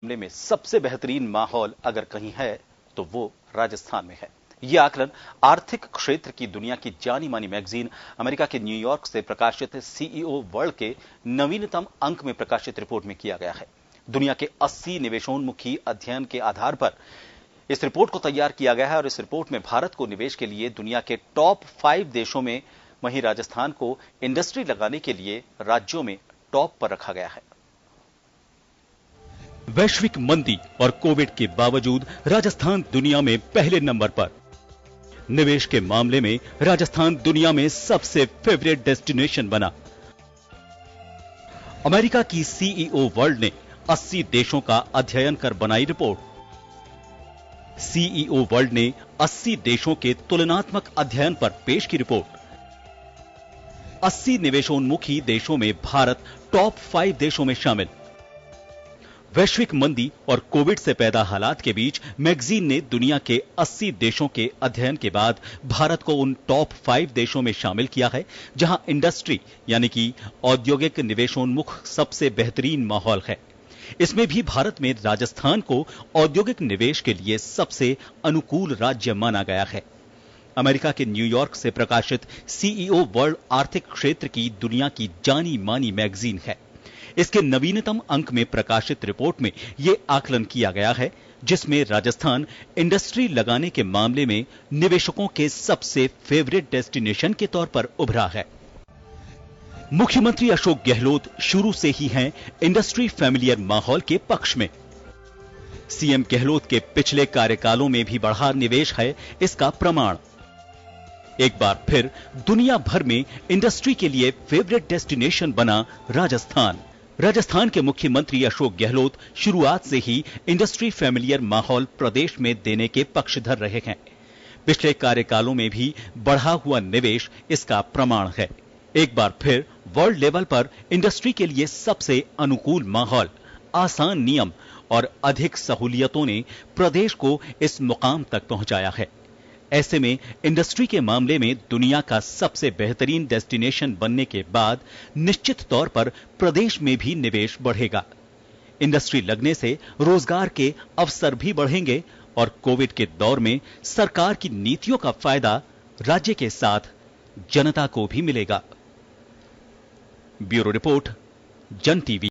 मामले में सबसे बेहतरीन माहौल अगर कहीं है तो वो राजस्थान में है। यह आकलन आर्थिक क्षेत्र की दुनिया की जानी मानी मैगजीन अमेरिका के न्यूयॉर्क से प्रकाशित सीईओ वर्ल्ड के नवीनतम अंक में प्रकाशित रिपोर्ट में किया गया है। दुनिया के 80 निवेशोन्मुखी अध्ययन के आधार पर इस रिपोर्ट को तैयार किया गया है और इस रिपोर्ट में भारत को निवेश के लिए दुनिया के टॉप 5 देशों में, वहीं राजस्थान को इंडस्ट्री लगाने के लिए राज्यों में टॉप पर रखा गया है। वैश्विक मंदी और कोविड के बावजूद राजस्थान दुनिया में पहले नंबर पर। निवेश के मामले में राजस्थान दुनिया में सबसे फेवरेट डेस्टिनेशन बना। अमेरिका की सीईओ वर्ल्ड ने 80 देशों का अध्ययन कर बनाई रिपोर्ट। सीईओ वर्ल्ड ने 80 देशों के तुलनात्मक अध्ययन पर पेश की रिपोर्ट। 80 निवेशोन्मुखी देशों में भारत टॉप 5 देशों में शामिल। वैश्विक मंदी और कोविड से पैदा हालात के बीच मैगजीन ने दुनिया के 80 देशों के अध्ययन के बाद भारत को उन टॉप 5 देशों में शामिल किया है जहां इंडस्ट्री यानी कि औद्योगिक निवेशोन्मुख सबसे बेहतरीन माहौल है। इसमें भी भारत में राजस्थान को औद्योगिक निवेश के लिए सबसे अनुकूल राज्य माना गया है। अमेरिका के न्यूयॉर्क से प्रकाशित सीईओ वर्ल्ड आर्थिक क्षेत्र की दुनिया की जानी मानी मैगजीन है। इसके नवीनतम अंक में प्रकाशित रिपोर्ट में यह आकलन किया गया है जिसमें राजस्थान इंडस्ट्री लगाने के मामले में निवेशकों के सबसे फेवरेट डेस्टिनेशन के तौर पर उभरा है। मुख्यमंत्री अशोक गहलोत शुरू से ही हैं इंडस्ट्री फैमिलियर माहौल के पक्ष में। सीएम गहलोत के पिछले कार्यकालों में भी बढ़ा निवेश है इसका प्रमाण। एक बार फिर दुनिया भर में इंडस्ट्री के लिए फेवरेट डेस्टिनेशन बना राजस्थान। राजस्थान के मुख्यमंत्री अशोक गहलोत शुरुआत से ही इंडस्ट्री फैमिलियर माहौल प्रदेश में देने के पक्षधर रहे हैं। पिछले कार्यकालों में भी बढ़ा हुआ निवेश इसका प्रमाण है। एक बार फिर वर्ल्ड लेवल पर इंडस्ट्री के लिए सबसे अनुकूल माहौल, आसान नियम और अधिक सहूलियतों ने प्रदेश को इस मुकाम तक पहुंचाया है। ऐसे में इंडस्ट्री के मामले में दुनिया का सबसे बेहतरीन डेस्टिनेशन बनने के बाद निश्चित तौर पर प्रदेश में भी निवेश बढ़ेगा। इंडस्ट्री लगने से रोजगार के अवसर भी बढ़ेंगे और कोविड के दौर में सरकार की नीतियों का फायदा राज्य के साथ जनता को भी मिलेगा। ब्यूरो रिपोर्ट, जन टीवी।